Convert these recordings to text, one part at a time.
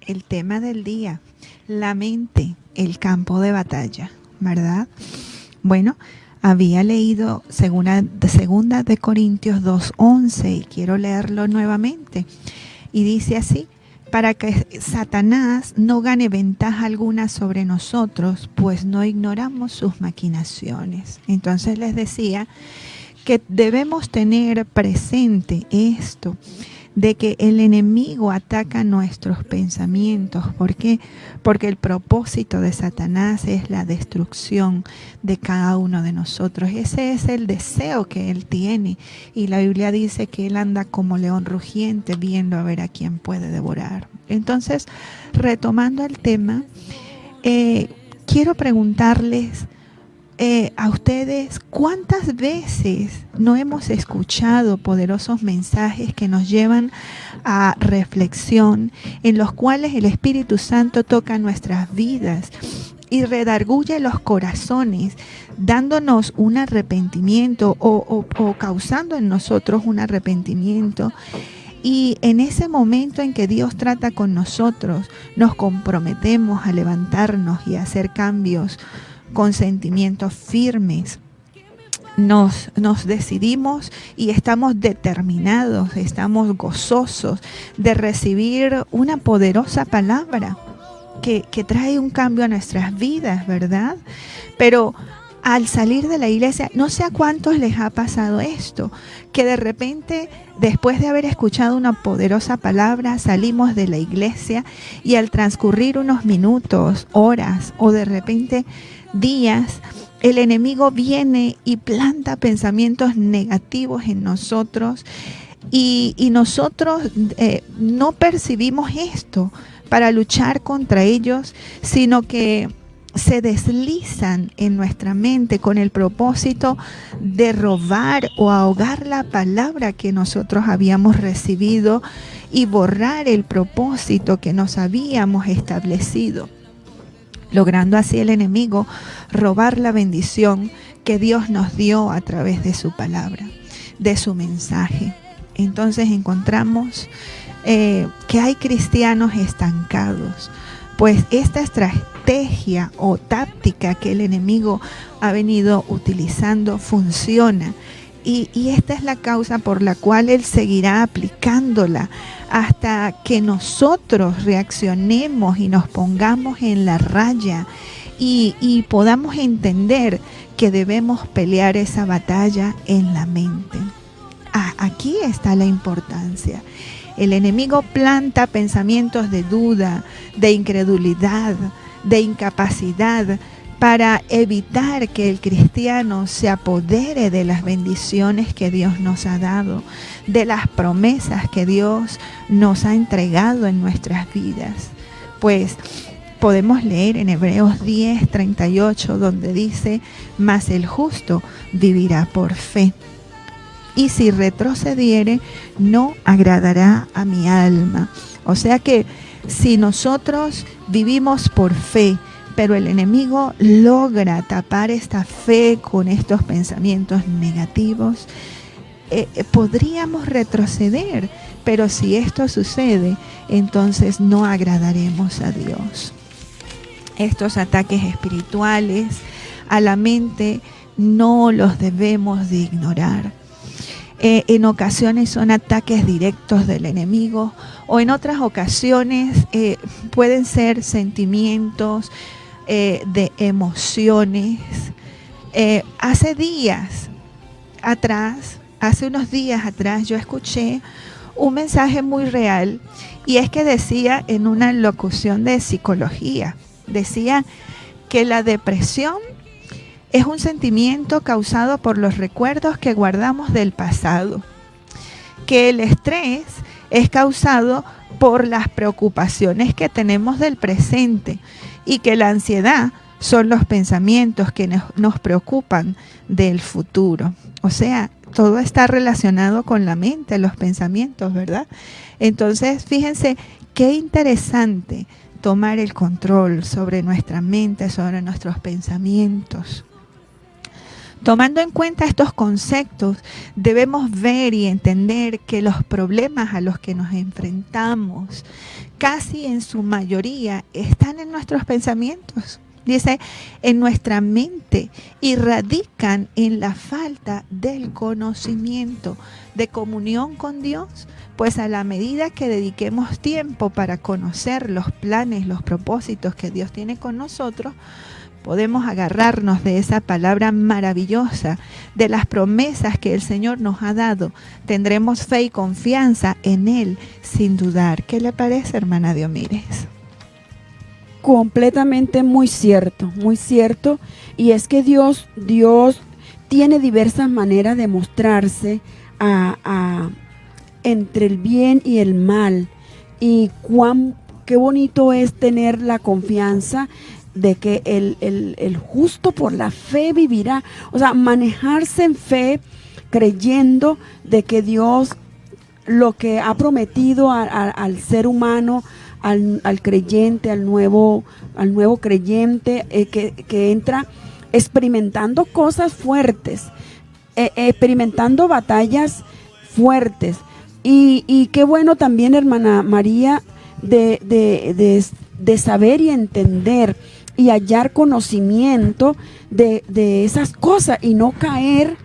el tema del día, la mente, el campo de batalla, ¿verdad? Bueno, había leído segunda de Corintios 2:11 y quiero leerlo nuevamente. Y dice así: para que Satanás no gane ventaja alguna sobre nosotros, pues no ignoramos sus maquinaciones. Entonces les decía que debemos tener presente esto, de que el enemigo ataca nuestros pensamientos. ¿Por qué? Porque el propósito de Satanás es la destrucción de cada uno de nosotros. Ese es el deseo que él tiene. Y la Biblia dice que él anda como león rugiente, viendo a ver a quién puede devorar. Entonces, retomando el tema, quiero preguntarles a ustedes, ¿cuántas veces no hemos escuchado poderosos mensajes que nos llevan a reflexión, en los cuales el Espíritu Santo toca nuestras vidas y redarguye los corazones, dándonos un arrepentimiento o causando en nosotros un arrepentimiento? Y en ese momento en que Dios trata con nosotros, nos comprometemos a levantarnos y a hacer cambios con sentimientos firmes. Nos decidimos y estamos determinados, estamos gozosos de recibir una poderosa palabra que trae un cambio a nuestras vidas, ¿verdad? Pero al salir de la iglesia, no sé a cuántos les ha pasado esto, que de repente, después de haber escuchado una poderosa palabra, salimos de la iglesia y al transcurrir unos minutos, horas o de repente días, el enemigo viene y planta pensamientos negativos en nosotros y nosotros no percibimos esto para luchar contra ellos, sino que se deslizan en nuestra mente con el propósito de robar o ahogar la palabra que nosotros habíamos recibido y borrar el propósito que nos habíamos establecido, logrando así el enemigo robar la bendición que Dios nos dio a través de su palabra, de su mensaje. Entonces encontramos que hay cristianos estancados, pues esta estrategia o táctica que el enemigo ha venido utilizando funciona. Y esta es la causa por la cual él seguirá aplicándola hasta que nosotros reaccionemos y nos pongamos en la raya y podamos entender que debemos pelear esa batalla en la mente. Aquí está la importancia. El enemigo planta pensamientos de duda, de incredulidad, de incapacidad, para evitar que el cristiano se apodere de las bendiciones que Dios nos ha dado, de las promesas que Dios nos ha entregado en nuestras vidas. Pues podemos leer en Hebreos 10:38, donde dice: mas el justo vivirá por fe. Y si retrocediere, no agradará a mi alma. O sea que si nosotros vivimos por fe, pero el enemigo logra tapar esta fe con estos pensamientos negativos, podríamos retroceder. Pero si esto sucede, entonces no agradaremos a Dios. Estos ataques espirituales a la mente no los debemos de ignorar. En ocasiones son ataques directos del enemigo, o en otras ocasiones pueden ser sentimientos de emociones. Hace unos días atrás, yo escuché un mensaje muy real, y es que decía en una locución de psicología, decía que la depresión es un sentimiento causado por los recuerdos que guardamos del pasado, que el estrés es causado por las preocupaciones que tenemos del presente y que la ansiedad son los pensamientos que nos preocupan del futuro. O sea, todo está relacionado con la mente, los pensamientos, ¿verdad? Entonces, fíjense qué interesante tomar el control sobre nuestra mente, sobre nuestros pensamientos. Tomando en cuenta estos conceptos, debemos ver y entender que los problemas a los que nos enfrentamos, casi en su mayoría, están en nuestros pensamientos. Dice, en nuestra mente, y radican en la falta del conocimiento, de comunión con Dios. Pues a la medida que dediquemos tiempo para conocer los planes, los propósitos que Dios tiene con nosotros, podemos agarrarnos de esa palabra maravillosa, de las promesas que el Señor nos ha dado. Tendremos fe y confianza en Él, sin dudar. ¿Qué le parece, hermana Diomires? Completamente muy cierto, muy cierto. Y es que Dios tiene diversas maneras de mostrarse entre el bien y el mal. Y qué bonito es tener la confianza de que el justo por la fe vivirá. O sea, manejarse en fe, creyendo de que Dios lo que ha prometido al ser humano, al creyente, al nuevo creyente, que entra experimentando cosas fuertes, experimentando batallas fuertes. Y qué bueno también, hermana María, de saber y entender y hallar conocimiento de esas cosas y no caer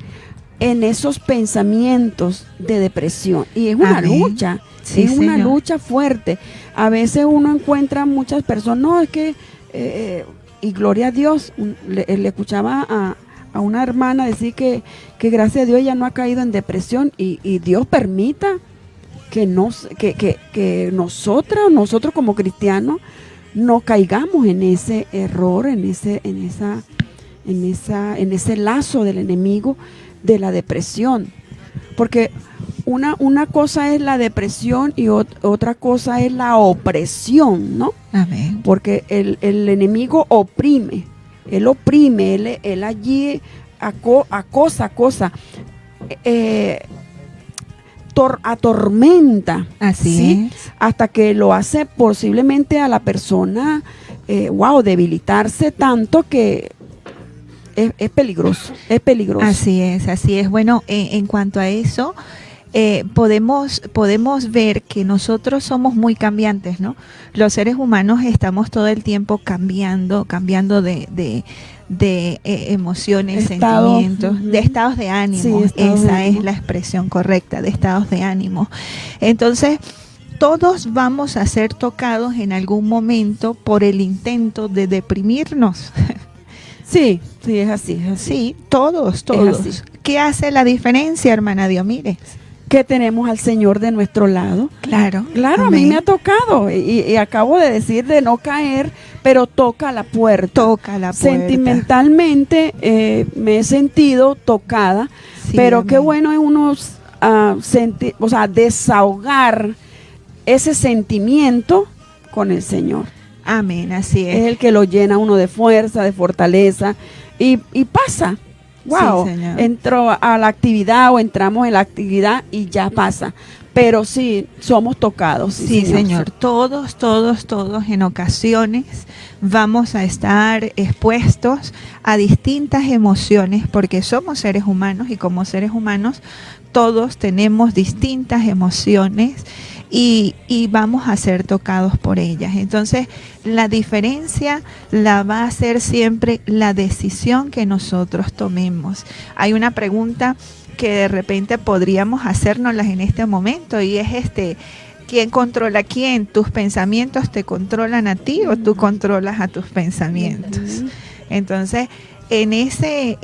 en esos pensamientos de depresión. Y es una lucha, sí, es una Señor. lucha fuerte. A veces uno encuentra muchas personas, no, es que, y gloria a Dios, le escuchaba a una hermana decir que gracias a Dios ella no ha caído en depresión y Dios permita que nosotros como cristianos no caigamos en ese error, en ese lazo del enemigo de la depresión. Porque una cosa es la depresión y otra cosa es la opresión, ¿no? Amén. Porque el enemigo oprime, él allí acosa, atormenta. Así ¿sí? es. Hasta que lo hace posiblemente a la persona, debilitarse tanto que es peligroso, es peligroso. Así es. Bueno, en cuanto a eso, podemos ver que nosotros somos muy cambiantes, ¿no? Los seres humanos estamos todo el tiempo cambiando de emociones, sentimientos, de estados de ánimo. Sí, Esa es la expresión correcta, de estados de ánimo. Entonces, todos vamos a ser tocados en algún momento por el intento de deprimirnos. Sí, es así. Sí, todos. Es así. ¿Qué hace la diferencia, hermana Diomires? Que tenemos al Señor de nuestro lado. Claro, a mí me ha tocado y acabo de decir de no caer, pero toca la puerta. Sentimentalmente me he sentido tocada, sí, pero amén. Qué bueno es uno desahogar ese sentimiento con el Señor. Amén, así es. Es el que lo llena uno de fuerza, de fortaleza y pasa. Wow, sí, entro a la actividad o entramos en la actividad y ya pasa. Pero sí, somos tocados. Sí, Señor. Todos en ocasiones vamos a estar expuestos a distintas emociones porque somos seres humanos y como seres humanos todos tenemos distintas emociones y vamos a ser tocados por ellas. Entonces, la diferencia la va a hacer siempre la decisión que nosotros tomemos. Hay una pregunta que de repente podríamos hacérnoslas en este momento y es ¿quién controla a quién? ¿Tus pensamientos te controlan a ti o tú controlas a tus pensamientos? Entonces, en ese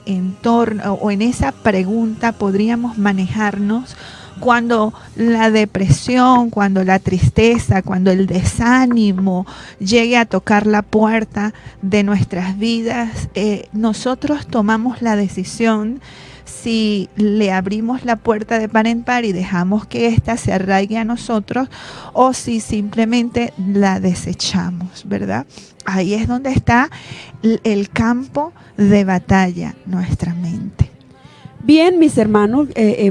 entorno o en esa pregunta podríamos manejarnos cuando la depresión, cuando la tristeza, cuando el desánimo llegue a tocar la puerta de nuestras vidas, nosotros tomamos la decisión si le abrimos la puerta de par en par y dejamos que ésta se arraigue a nosotros o si simplemente la desechamos, ¿verdad? Ahí es donde está el campo de batalla, nuestra mente. Bien, mis hermanos,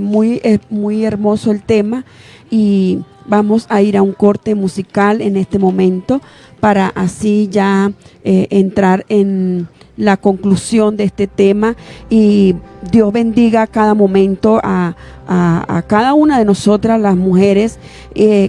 muy hermoso el tema y vamos a ir a un corte musical en este momento para así ya entrar en la conclusión de este tema, y Dios bendiga a cada momento a cada una de nosotras las mujeres,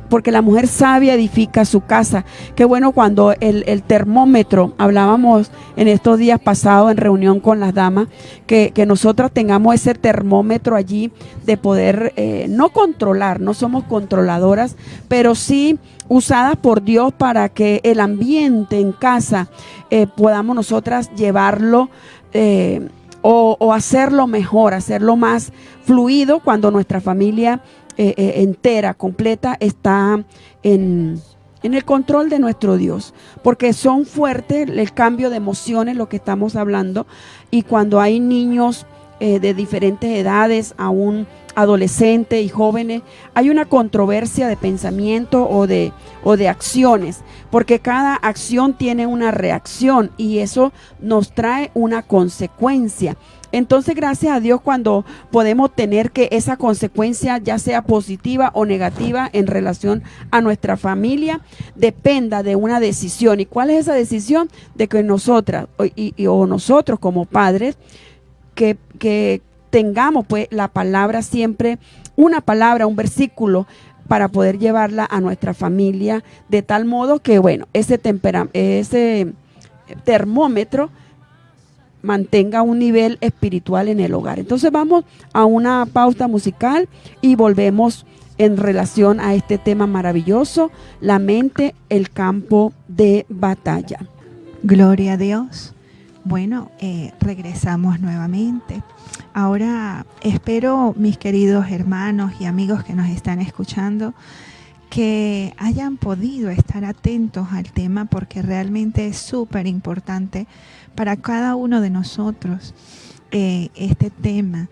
porque la mujer sabia edifica su casa. Qué bueno cuando el termómetro, hablábamos en estos días pasados en reunión con las damas, que nosotras tengamos ese termómetro allí de poder no controlar, no somos controladoras, pero sí usadas por Dios para que el ambiente en casa podamos nosotras llevarlo o hacerlo mejor, hacerlo más fluido cuando nuestra familia entera, completa, está en el control de nuestro Dios, porque son fuertes el cambio de emociones, lo que estamos hablando, y cuando hay niños de diferentes edades, aún adolescentes y jóvenes, hay una controversia de pensamiento o de acciones, porque cada acción tiene una reacción y eso nos trae una consecuencia. Entonces, gracias a Dios cuando podemos tener que esa consecuencia, ya sea positiva o negativa en relación a nuestra familia, dependa de una decisión. ¿Y cuál es esa decisión? De que nosotras o nosotros como padres que tengamos pues la palabra siempre, una palabra, un versículo para poder llevarla a nuestra familia, de tal modo que, bueno, ese termómetro mantenga un nivel espiritual en el hogar. Entonces vamos a una pausa musical y volvemos en relación a este tema maravilloso, la mente, el campo de batalla. Gloria a Dios. Bueno, regresamos nuevamente. Ahora espero, mis queridos hermanos y amigos que nos están escuchando, que hayan podido estar atentos al tema, porque realmente es súper importante para cada uno de nosotros este tema.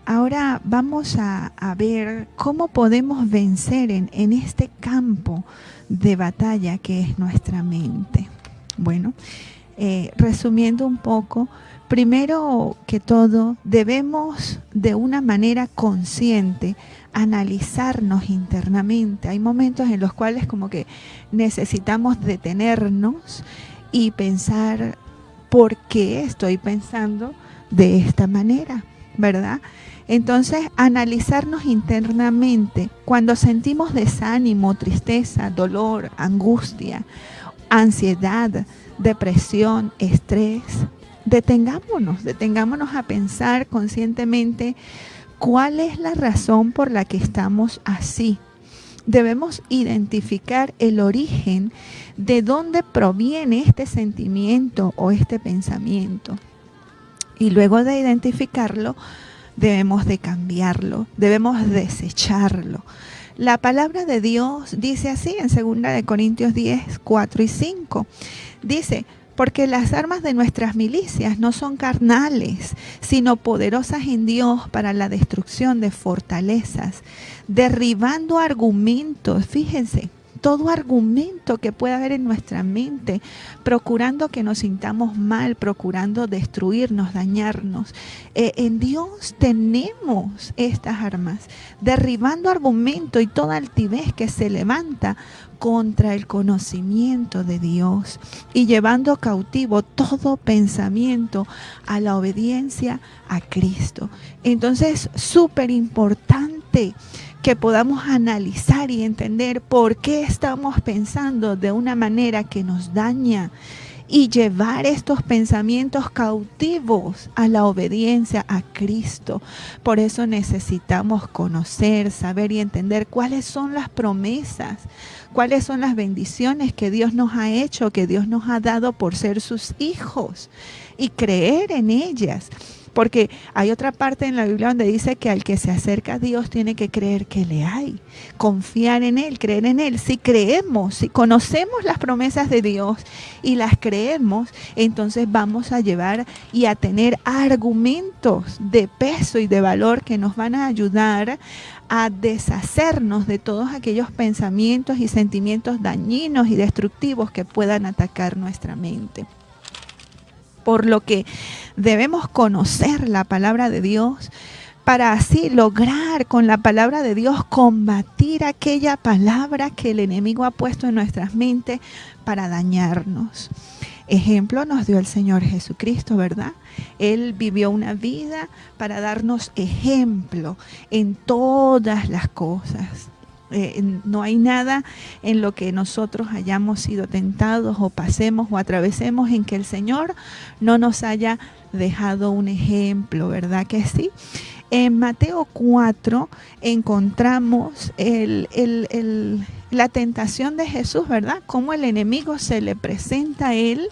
Ahora vamos a ver cómo podemos vencer en este campo de batalla que es nuestra mente. Bueno, resumiendo un poco, primero que todo debemos de una manera consciente analizarnos internamente. Hay momentos en los cuales como que necesitamos detenernos y pensar por qué estoy pensando de esta manera, ¿verdad? Entonces, analizarnos internamente. Cuando sentimos desánimo, tristeza, dolor, angustia, ansiedad, depresión, estrés, detengámonos a pensar conscientemente cuál es la razón por la que estamos así. Debemos identificar el origen de dónde proviene este sentimiento o este pensamiento. Y luego de identificarlo, debemos de cambiarlo, debemos desecharlo. La palabra de Dios dice así en 2 Corintios 10, 4 y 5. Dice: porque las armas de nuestras milicias no son carnales, sino poderosas en Dios para la destrucción de fortalezas, derribando argumentos. Fíjense, todo argumento que pueda haber en nuestra mente, procurando que nos sintamos mal, procurando destruirnos, dañarnos. En Dios tenemos estas armas, derribando argumento y toda altivez que se levanta contra el conocimiento de Dios y llevando cautivo todo pensamiento a la obediencia a Cristo. Entonces, súper importante que podamos analizar y entender por qué estamos pensando de una manera que nos daña y llevar estos pensamientos cautivos a la obediencia a Cristo. Por eso necesitamos conocer, saber y entender cuáles son las promesas, cuáles son las bendiciones que Dios nos ha hecho, que Dios nos ha dado por ser sus hijos, y creer en ellas. Porque hay otra parte en la Biblia donde dice que al que se acerca a Dios tiene que creer que le hay, confiar en Él, creer en Él. Si creemos, si conocemos las promesas de Dios y las creemos, entonces vamos a llevar y a tener argumentos de peso y de valor que nos van a ayudar a deshacernos de todos aquellos pensamientos y sentimientos dañinos y destructivos que puedan atacar nuestra mente. Por lo que debemos conocer la palabra de Dios para así lograr con la palabra de Dios combatir aquella palabra que el enemigo ha puesto en nuestras mentes para dañarnos. ejemplo nos dio el Señor Jesucristo, ¿verdad? Él vivió una vida para darnos ejemplo en todas las cosas. No hay nada en lo que nosotros hayamos sido tentados o pasemos o atravesemos en que el Señor no nos haya dejado un ejemplo, ¿verdad que sí? En Mateo 4 encontramos la tentación de Jesús, ¿verdad? Cómo el enemigo se le presenta a él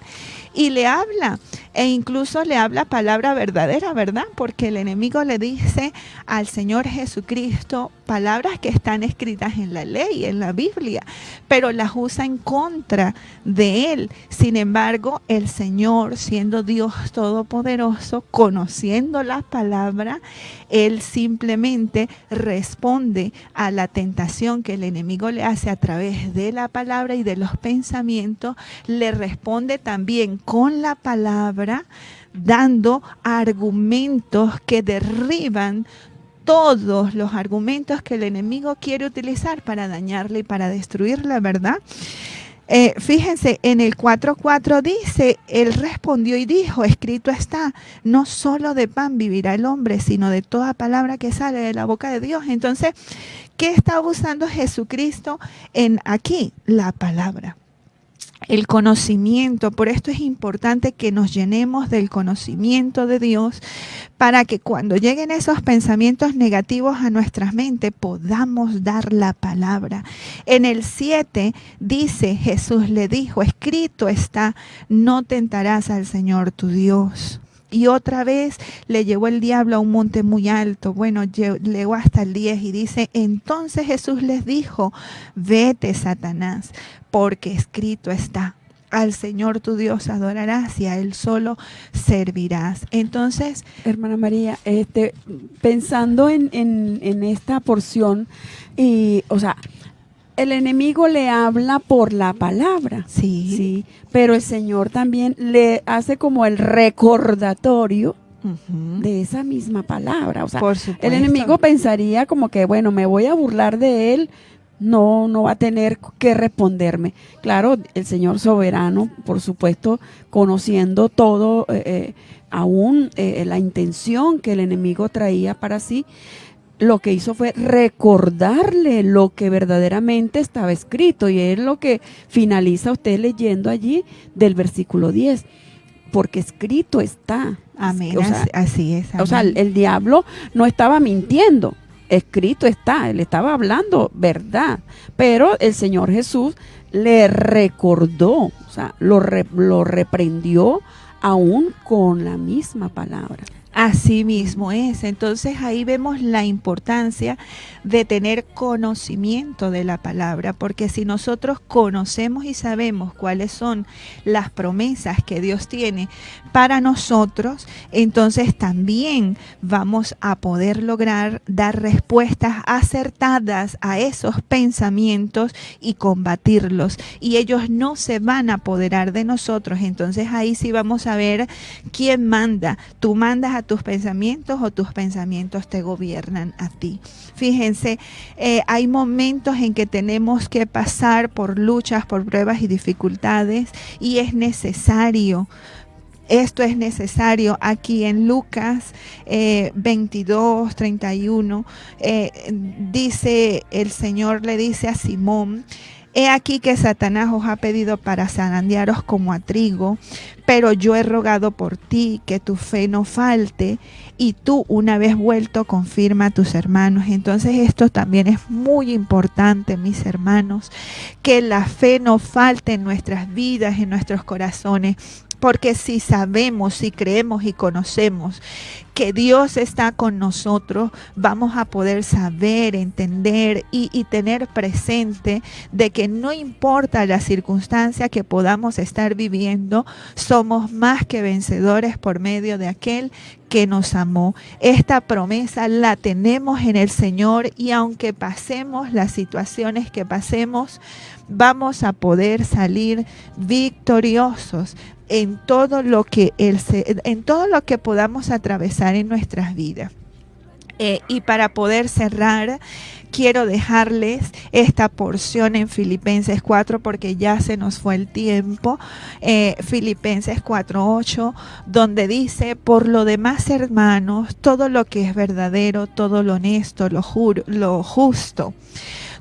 y le habla, e incluso le habla palabra verdadera, ¿verdad? Porque el enemigo le dice al Señor Jesucristo palabras que están escritas en la ley, en la Biblia, pero las usa en contra de él. Sin embargo, el Señor, siendo Dios todopoderoso, conociendo la palabra, él simplemente responde a la tentación que el enemigo le hace a través de la palabra y de los pensamientos, le responde también con la palabra, dando argumentos que derriban todos los argumentos que el enemigo quiere utilizar para dañarla y para destruirla, ¿verdad? Fíjense, en el 4:4 dice, él respondió y dijo, escrito está, no solo de pan vivirá el hombre, sino de toda palabra que sale de la boca de Dios. Entonces, ¿qué está usando Jesucristo aquí? La palabra. El conocimiento. Por esto es importante que nos llenemos del conocimiento de Dios para que cuando lleguen esos pensamientos negativos a nuestras mentes podamos dar la palabra. En el 7 dice, Jesús le dijo, escrito está, no tentarás al Señor tu Dios. Y otra vez le llevó el diablo a un monte muy alto. Bueno, llegó hasta el 10 y dice, entonces Jesús les dijo, vete, Satanás, porque escrito está, al Señor tu Dios adorarás y a Él solo servirás. Entonces, hermana María, pensando en esta porción, o sea, el enemigo le habla por la palabra, sí, pero el Señor también le hace como el recordatorio de esa misma palabra. O sea, el enemigo pensaría como que, bueno, me voy a burlar de él, no va a tener que responderme. Claro, el Señor soberano, por supuesto, conociendo todo, aún la intención que el enemigo traía para sí, lo que hizo fue recordarle lo que verdaderamente estaba escrito, y es lo que finaliza usted leyendo allí del versículo 10, porque escrito está. Amén, o sea, así es. Amén. O sea, el diablo no estaba mintiendo, escrito está, él estaba hablando verdad, pero el Señor Jesús le recordó, o sea, lo reprendió aún con la misma palabra. Así mismo es. Entonces ahí vemos la importancia de tener conocimiento de la palabra, porque si nosotros conocemos y sabemos cuáles son las promesas que Dios tiene para nosotros, entonces también vamos a poder lograr dar respuestas acertadas a esos pensamientos y combatirlos, y ellos no se van a apoderar de nosotros. Entonces ahí sí vamos a ver quién manda. Tú mandas a tus pensamientos o tus pensamientos te gobiernan a ti. Fíjense, hay momentos en que tenemos que pasar por luchas, por pruebas y dificultades, y es necesario. Esto es necesario. Aquí en Lucas 22, 31, dice, el Señor le dice a Simón, he aquí que Satanás os ha pedido para zarandearos como a trigo, pero yo he rogado por ti que tu fe no falte, y tú, una vez vuelto, confirma a tus hermanos. Entonces esto también es muy importante, mis hermanos, que la fe no falte en nuestras vidas, en nuestros corazones. Porque si sabemos, si creemos y conocemos que Dios está con nosotros, vamos a poder saber, entender y tener presente de que no importa la circunstancia que podamos estar viviendo, somos más que vencedores por medio de aquel que nos amó. Esta promesa la tenemos en el Señor, y aunque pasemos las situaciones que pasemos, vamos a poder salir victoriosos en todo lo que podamos atravesar en nuestras vidas. Y para poder cerrar, quiero dejarles esta porción en Filipenses 4 porque ya se nos fue el tiempo. Filipenses 4:8, donde dice: por lo demás, hermanos, todo lo que es verdadero, todo lo honesto, lo justo,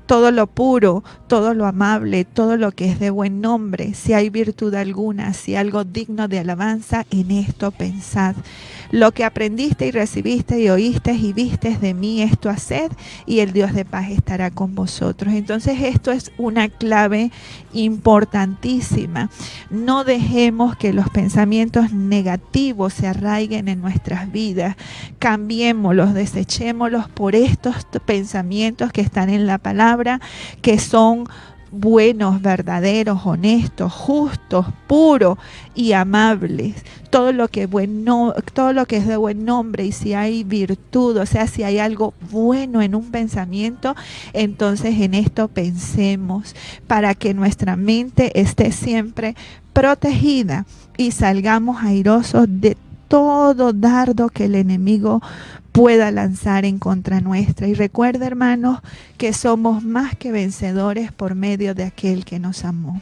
todo lo puro, todo lo amable, todo lo que es de buen nombre, si hay virtud alguna, si algo digno de alabanza, en esto pensad. Lo que aprendiste y recibiste y oíste y vistes de mí, esto haced, y el Dios de paz estará con vosotros. Entonces esto es una clave importantísima. No dejemos que los pensamientos negativos se arraiguen en nuestras vidas. Cambiémoslos, desechémoslos por estos pensamientos que están en la palabra, que son buenos, verdaderos, honestos, justos, puros y amables. Todo lo que es de buen nombre, y si hay virtud, o sea, si hay algo bueno en un pensamiento, entonces en esto pensemos, para que nuestra mente esté siempre protegida y salgamos airosos de todo dardo que el enemigo pueda lanzar en contra nuestra. Y recuerda, hermanos, que somos más que vencedores por medio de aquel que nos amó.